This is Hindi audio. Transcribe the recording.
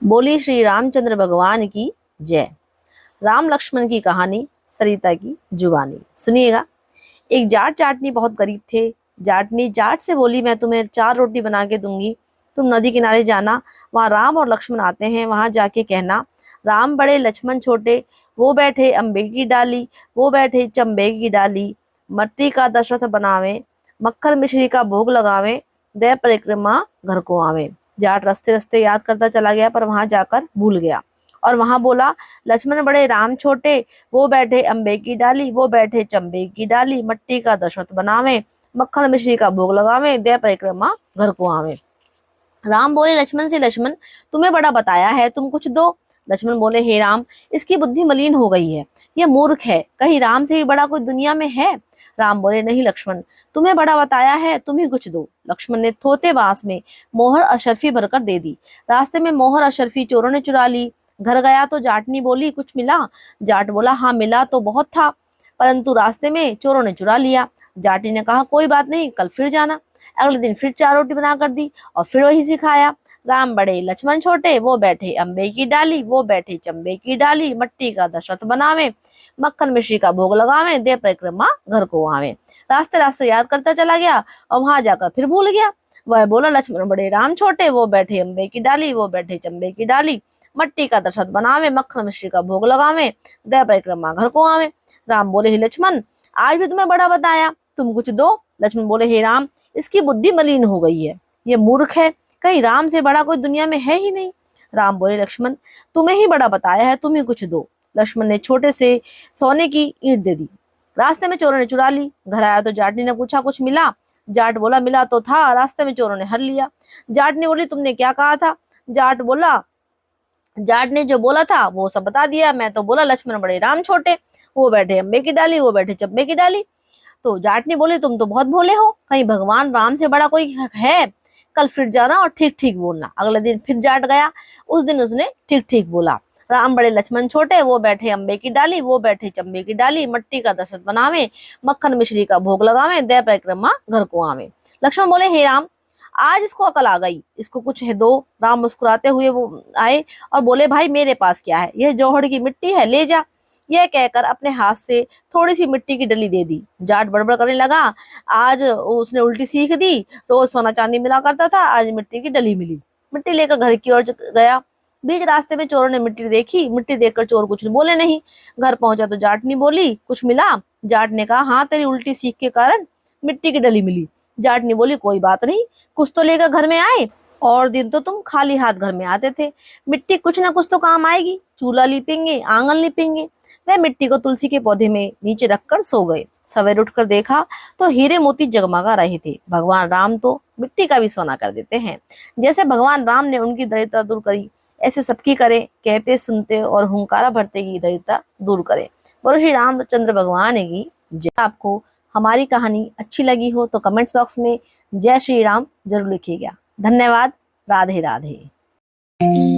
बोली श्री रामचंद्र भगवान की जय। राम लक्ष्मण की कहानी, सरिता की जुबानी। सुनिएगा। एक जाट जाटनी बहुत गरीब थे। जाटनी जाट से बोली, मैं तुम्हें 4 रोटी बना के दूंगी, तुम नदी किनारे जाना, वहाँ राम और लक्ष्मण आते हैं, वहां जाके कहना, राम बड़े लक्ष्मण छोटे, वो बैठे अम्बे की डाली, वो बैठे चंबे की डाली, मट्टी का दशरथ बनावे, मक्खन मिश्री का भोग लगावे, दे परिक्रमा घर को आवे। जाट रास्ते रास्ते याद करता चला गया, पर वहां जाकर भूल गया और वहां बोला, लक्ष्मण बड़े राम छोटे, वो बैठे अम्बे की डाली, वो बैठे चंबे की डाली, मट्टी का दशरथ बनावे, मक्खन मिश्री का भोग लगावे, दे परिक्रमा घर को आवे। राम बोले लक्ष्मण से, लक्ष्मण तुम्हें बड़ा बताया है, तुम कुछ दो। लक्ष्मण बोले, हे राम, इसकी बुद्धि मलिन हो गई है, ये मूर्ख है, कहीं राम से भी बड़ा कोई दुनिया में है। राम बोले, नहीं लक्ष्मण, तुम्हें बड़ा बताया है, तुम ही कुछ दो। लक्ष्मण ने थोते बांस में मोहर अशरफी भरकर दे दी। रास्ते में मोहर अशरफी चोरों ने चुरा ली। घर गया तो जाटनी बोली, कुछ मिला? जाट बोला, हाँ मिला तो बहुत था, परंतु रास्ते में चोरों ने चुरा लिया। जाटी ने कहा, कोई बात नहीं, कल फिर जाना। अगले दिन फिर 4 रोटी बना कर दी और फिर वही सिखाया, राम बड़े लक्ष्मण छोटे, वो बैठे अम्बे की डाली, वो बैठे चंबे की डाली, मट्टी का दशरथ बनावे, मक्खन मिश्री का भोग लगावे, दे परिक्रमा घर को आवे। रास्ते रास्ते याद करता चला गया और वहां जाकर फिर भूल गया। वह बोला, लक्ष्मण बड़े राम छोटे, वो बैठे अम्बे की डाली, वो बैठे चंबे की डाली, मट्टी का दशरथ बनावे, मक्खन मिश्री का भोग लगावे, दे परिक्रमा घर को आवे। राम बोले, हे लक्ष्मण, आज भी तुम्हें बड़ा बताया, तुम कुछ दो। लक्ष्मण बोले, हे राम, इसकी बुद्धि मलिन हो गई है, ये मूर्ख है, कहीं राम से बड़ा कोई दुनिया में है ही नहीं। राम बोले, लक्ष्मण तुम्हें ही बड़ा बताया है, तुम ही कुछ दो। लक्ष्मण ने छोटे से सोने की ईंट दे दी। रास्ते में चोरों ने चुरा ली। घर आया तो जाटनी ने पूछा, कुछ मिला? जाट बोला, मिला तो था, रास्ते में चोरों ने हर लिया। जाटनी बोली, तुमने क्या कहा था? जाट ने जो बोला था वो सब बता दिया, मैं तो बोला लक्ष्मण बड़े राम छोटे, वो बैठे अम्बे की डाली, वो बैठे चब्बे की डाली। तो जाटनी बोली, तुम तो बहुत भोले हो, कहीं भगवान राम से बड़ा कोई है? कल फिर जाना और ठीक ठीक बोलना। अगले दिन फिर जाट गया, उस दिन उसने ठीक ठीक बोला, राम बड़े लक्ष्मण छोटे, वो बैठे अम्बे की डाली, वो बैठे चंबे की डाली, मट्टी का दशरथ बनावे, मक्खन मिश्री का भोग लगावे, दे परिक्रमा घर को आवे। लक्ष्मण बोले, हे राम, आज इसको अकल आ गई, इसको कुछ है दो। राम मुस्कुराते हुए वो आए और बोले, भाई मेरे पास क्या है, यह जौहड़ की मिट्टी है, ले जा। यह कहकर अपने हाथ से थोड़ी सी मिट्टी की डली दे दी। जाट बड़बड़ करने लगा, आज उसने उल्टी सीख दी, रोज सोना चांदी मिला करता था, आज मिट्टी की डली मिली। मिट्टी लेकर घर की ओर गया। बीच रास्ते में चोरों ने मिट्टी देखी, मिट्टी देखकर चोर कुछ बोले नहीं। घर पहुंचा तो जाटनी बोली, कुछ मिला? जाट ने कहा, हाँ तेरी उल्टी सीख के कारण मिट्टी की डली मिली। जाटनी बोली, कोई बात नहीं, कुछ तो लेकर घर में आए, और दिन तो तुम खाली हाथ घर में आते थे, मिट्टी कुछ ना कुछ तो काम आएगी, चूल्हा लिपेंगे, आंगन लिपेंगे। वह मिट्टी को तुलसी के पौधे में नीचे रखकर सो गए। सवेरे उठकर देखा तो हीरे मोती जगमगा रहे थे। भगवान राम तो मिट्टी का भी सोना कर देते हैं। जैसे भगवान राम ने उनकी दरिद्रता दूर करी, ऐसे सबकी करें, कहते सुनते और हुंकारा भरते की दरिद्रता दूर करें। बोलो श्री रामचंद्र भगवान की जय। आपको हमारी कहानी अच्छी लगी हो तो कमेंट्स बॉक्स में जय श्री राम जरूर लिखिएगा। धन्यवाद। राधे राधे।